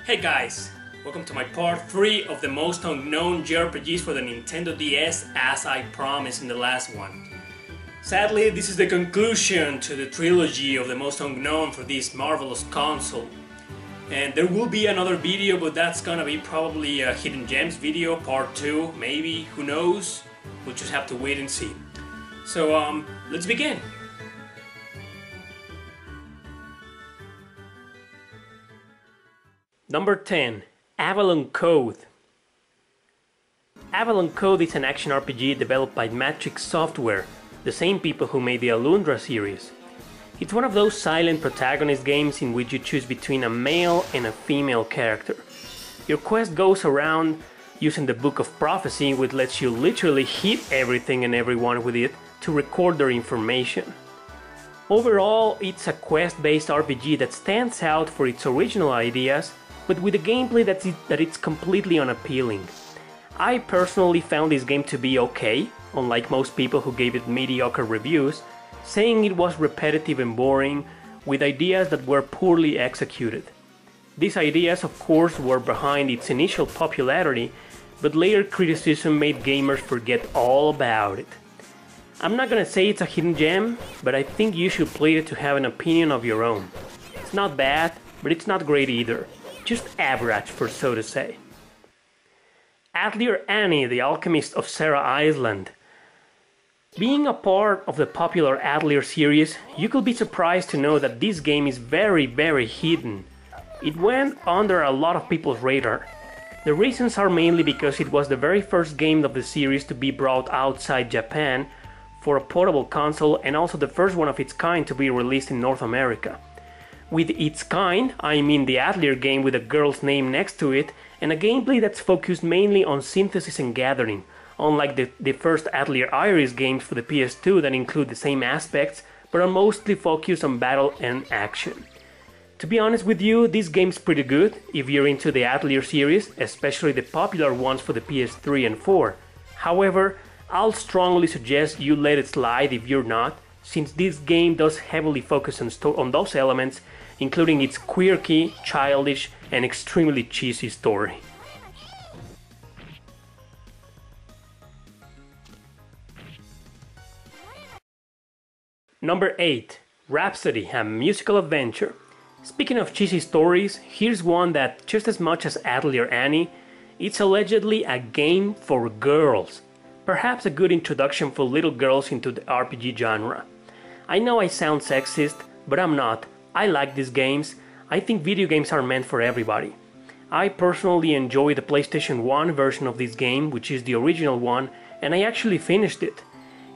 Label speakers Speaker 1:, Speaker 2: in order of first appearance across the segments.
Speaker 1: Hey guys, welcome to my part 3 of the most unknown JRPGs for the Nintendo DS, as I promised in the last one. Sadly, this is the conclusion to the trilogy of the most unknown for this marvelous console. And there will be another video, but that's gonna be probably a Hidden Gems video, part 2, maybe, who knows? We'll just have to wait and see. So, let's begin. Number 10. Avalon Cove. Avalon Cove is an action RPG developed by Matrix Software, the same people who made the Alundra series. It's one of those silent protagonist games in which you choose between a male and a female character. Your quest goes around using the Book of Prophecy, which lets you literally hit everything and everyone with it to record their information. Overall, it's a quest-based RPG that stands out for its original ideas, but with a gameplay that it's completely unappealing. I personally found this game to be okay, unlike most people who gave it mediocre reviews, saying it was repetitive and boring, with ideas that were poorly executed. These ideas, of course, were behind its initial popularity, but later criticism made gamers forget all about it. I'm not gonna say it's a hidden gem, but I think you should play it to have an opinion of your own. It's not bad, but it's not great either. Just average, for so to say. Atelier Annie, the Alchemist of Sarah Iceland. Being a part of the popular Atelier series, you could be surprised to know that this game is very hidden. It went under a lot of people's radar. The reasons are mainly because it was the very first game of the series to be brought outside Japan for a portable console, and also the first one of its kind to be released in North America. With its kind, I mean the Atelier game with a girl's name next to it, and a gameplay that's focused mainly on synthesis and gathering, unlike the first Atelier Iris games for the PS2 that include the same aspects, but are mostly focused on battle and action. To be honest with you, this game's pretty good if you're into the Atelier series, especially the popular ones for the PS3 and 4. However, I'll strongly suggest you let it slide if you're not, since this game does heavily focus on those elements, including its quirky, childish, and extremely cheesy story. Number 8. Rhapsody, a musical adventure. Speaking of cheesy stories, here's one that, just as much as Atelier Annie, it's allegedly a game for girls. Perhaps a good introduction for little girls into the RPG genre. I know I sound sexist, but I'm not. I like these games. I think video games are meant for everybody. I personally enjoy the PlayStation 1 version of this game, which is the original one, and I actually finished it.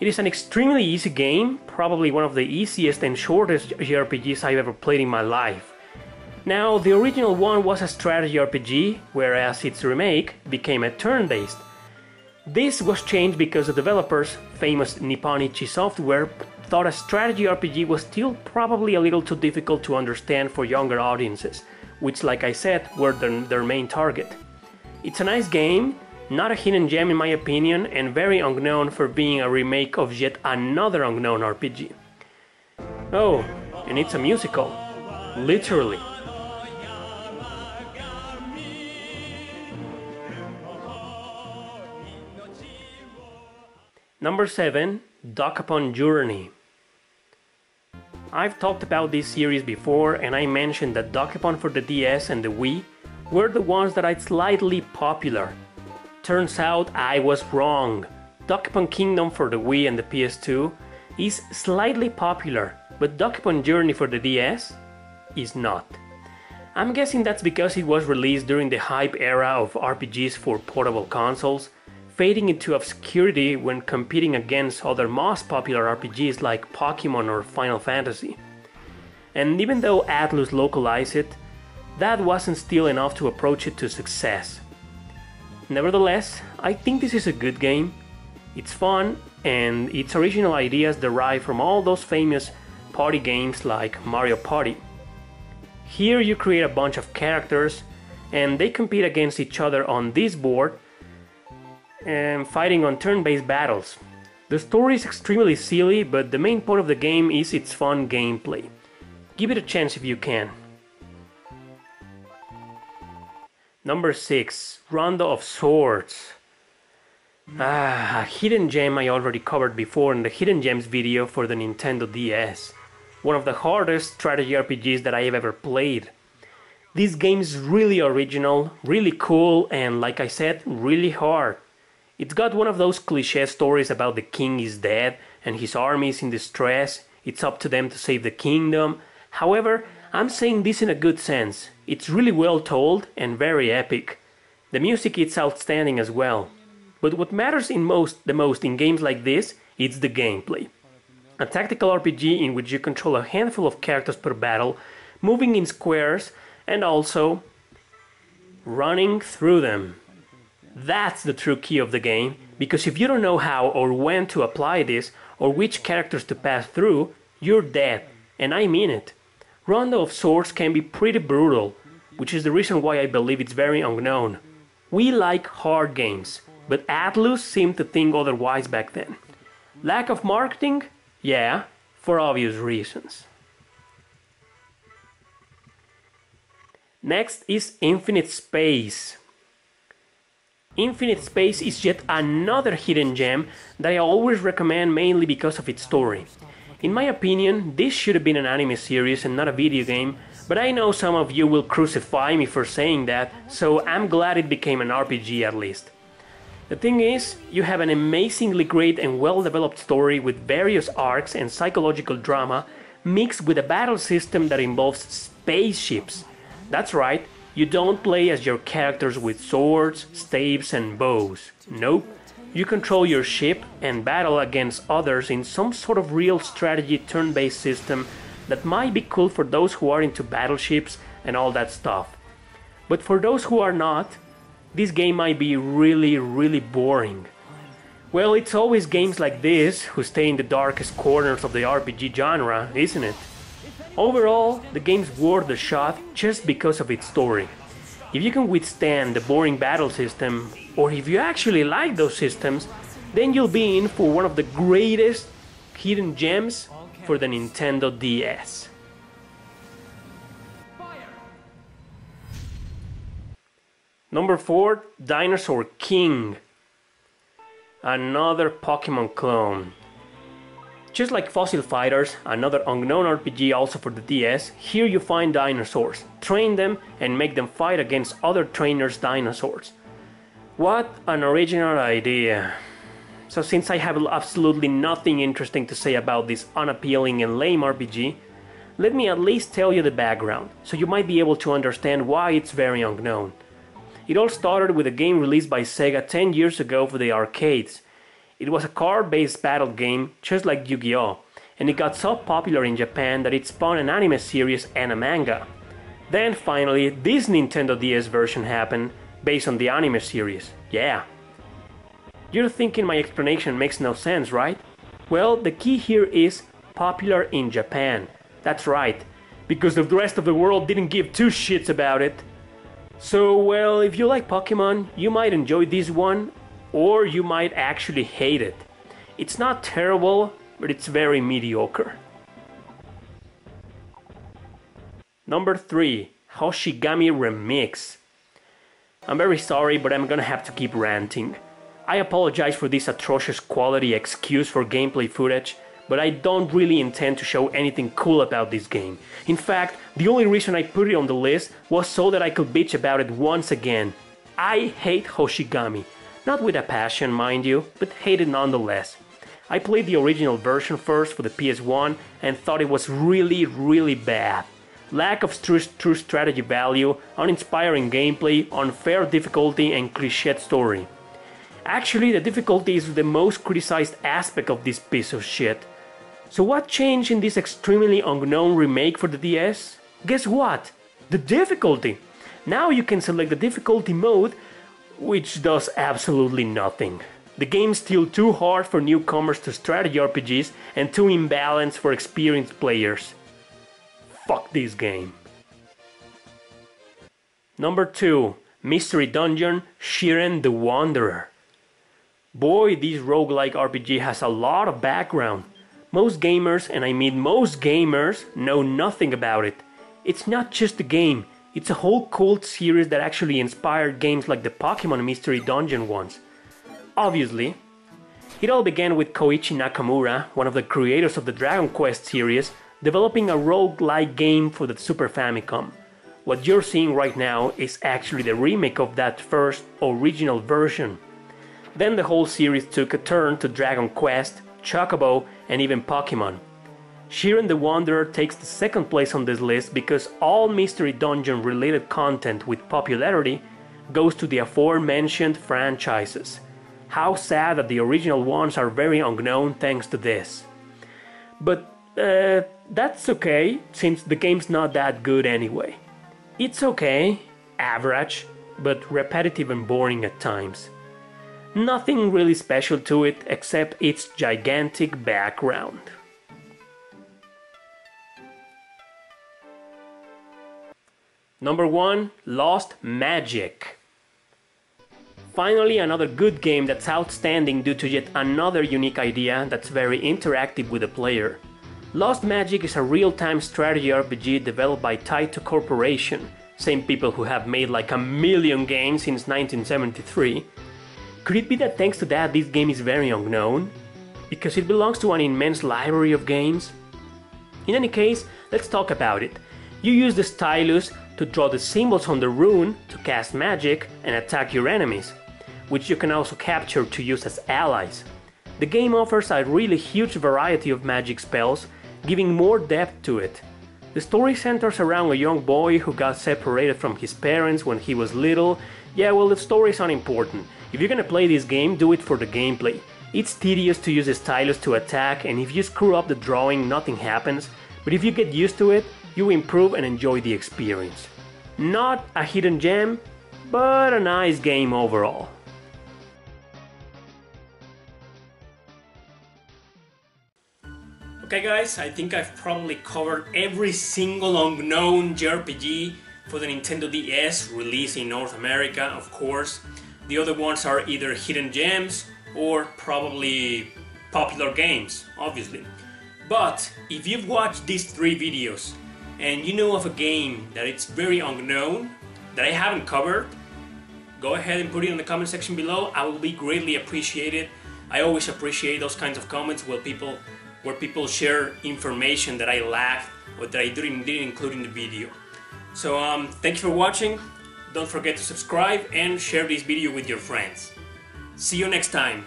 Speaker 1: It is an extremely easy game, probably one of the easiest and shortest JRPGs I've ever played in my life. Now, the original one was a strategy RPG, whereas its remake became a turn-based. This was changed because the developers, famous Nipponichi Software, thought a strategy RPG was still probably a little too difficult to understand for younger audiences, which, like I said, were their main target. It's a nice game, not a hidden gem in my opinion, and very unknown for being a remake of yet another unknown RPG. Oh, and it's a musical. Literally. Number 7. Dokapon Journey. I've talked about this series before, and I mentioned that Dokapon for the DS and the Wii were the ones that are slightly popular. Turns out I was wrong. Dokapon Kingdom for the Wii and the PS2 is slightly popular, but Dokapon Journey for the DS is not. I'm guessing that's because it was released during the hype era of RPGs for portable consoles, fading into obscurity when competing against other most popular RPGs like Pokemon or Final Fantasy. And even though Atlus localized it, that wasn't still enough to approach it to success. Nevertheless, I think this is a good game. It's fun, and its original ideas derive from all those famous party games like Mario Party. Here you create a bunch of characters, and they compete against each other on this board, and fighting on turn-based battles. The story is extremely silly, but the main point of the game is its fun gameplay. Give it a chance if you can. Number 6, Rondo of Swords. A hidden gem I already covered before in the Hidden Gems video for the Nintendo DS. One of the hardest strategy RPGs that I have ever played. This game is really original, really cool, and like I said, really hard. It's got one of those cliché stories about the king is dead and his army is in distress. It's up to them to save the kingdom. However, I'm saying this in a good sense. It's really well told and very epic. The music is outstanding as well. But what matters the most in games like this is the gameplay. A tactical RPG in which you control a handful of characters per battle, moving in squares and also running through them. That's the true key of the game, because if you don't know how or when to apply this or which characters to pass through, you're dead, and I mean it. Rondo of Swords can be pretty brutal, which is the reason why I believe it's very unknown. We like hard games, but Atlus seemed to think otherwise back then. Lack of marketing? Yeah, for obvious reasons. Next is Infinite Space. Infinite Space is yet another hidden gem that I always recommend mainly because of its story. In my opinion, this should have been an anime series and not a video game, but I know some of you will crucify me for saying that, so I'm glad it became an RPG at least. The thing is, you have an amazingly great and well-developed story with various arcs and psychological drama mixed with a battle system that involves spaceships. That's right, you don't play as your characters with swords, staves and bows. Nope, you control your ship and battle against others in some sort of real strategy turn-based system that might be cool for those who are into battleships and all that stuff. But for those who are not, this game might be really boring. Well, it's always games like this who stay in the darkest corners of the RPG genre, isn't it? Overall, the game's worth a shot just because of its story. If you can withstand the boring battle system, or if you actually like those systems, then you'll be in for one of the greatest hidden gems for the Nintendo DS. Number 4, Dinosaur King. Another Pokemon clone. Just like Fossil Fighters, another unknown RPG also for the DS, here you find dinosaurs, train them and make them fight against other trainers' dinosaurs. What an original idea. So since I have absolutely nothing interesting to say about this unappealing and lame RPG, let me at least tell you the background, so you might be able to understand why it's very unknown. It all started with a game released by Sega 10 years ago for the arcades. It was a card-based battle game, just like Yu-Gi-Oh!, and it got so popular in Japan that it spawned an anime series and a manga. Then finally, this Nintendo DS version happened, based on the anime series. Yeah. You're thinking my explanation makes no sense, right? Well, the key here is popular in Japan. That's right, because the rest of the world didn't give two shits about it. So, well, if you like Pokemon, you might enjoy this one, or you might actually hate it. It's not terrible, but it's very mediocre. Number 3, Hoshigami Remix. I'm very sorry, but I'm gonna have to keep ranting. I apologize for this atrocious quality excuse for gameplay footage, but I don't really intend to show anything cool about this game. In fact, the only reason I put it on the list was so that I could bitch about it once again. I hate Hoshigami. Not with a passion, mind you, but hate it nonetheless. I played the original version first for the PS1 and thought it was really bad. Lack of true strategy value, uninspiring gameplay, unfair difficulty and cliched story. Actually, the difficulty is the most criticized aspect of this piece of shit. So what changed in this extremely unknown remake for the DS? Guess what? The difficulty! Now you can select the difficulty mode, which does absolutely nothing. The game's still too hard for newcomers to strategy RPGs and too imbalanced for experienced players. Fuck this game. Number 2, Mystery Dungeon, Shiren the Wanderer. Boy, this roguelike RPG has a lot of background. Most gamers, and I mean most gamers, know nothing about it. It's not just a game, It's a whole cult series that actually inspired games like the Pokemon Mystery Dungeon ones. Obviously, it all began with Koichi Nakamura, one of the creators of the Dragon Quest series, developing a roguelike game for the Super Famicom. What you're seeing right now is actually the remake of that first original version. Then the whole series took a turn to Dragon Quest, Chocobo, and even Pokemon. Shiren the Wanderer takes the second place on this list because all Mystery Dungeon related content with popularity goes to the aforementioned franchises. How sad that the original ones are very unknown thanks to this. But that's okay, since the game's not that good anyway. It's okay, average, but repetitive and boring at times. Nothing really special to it except its gigantic background. Number 1. Lost Magic. Finally, another good game that's outstanding due to yet another unique idea that's very interactive with the player. Lost Magic is a real-time strategy RPG developed by Taito Corporation, same people who have made like a million games since 1973. Could it be that thanks to that this game is very unknown? Because it belongs to an immense library of games? In any case, let's talk about it. You use the stylus to draw the symbols on the rune to cast magic and attack your enemies, which you can also capture to use as allies. The game offers a really huge variety of magic spells, giving more depth to it. The story centers around a young boy who got separated from his parents when he was little. Yeah, well, the story is unimportant. If you're gonna play this game, do it for the gameplay. It's tedious to use the stylus to attack, and if you screw up the drawing, nothing happens. But if you get used to it, you improve and enjoy the experience. Not a hidden gem, but a nice game overall. Okay guys, I think I've probably covered every single unknown JRPG for the Nintendo DS released in North America, of course. The other ones are either hidden gems or probably popular games, obviously. But if you've watched these 3 videos and you know of a game that it's very unknown, that I haven't covered, go ahead and put it in the comment section below. I will be greatly appreciated. I always appreciate those kinds of comments where people share information that I lacked or that I didn't include in the video. So thank you for watching. Don't forget to subscribe and share this video with your friends. See you next time.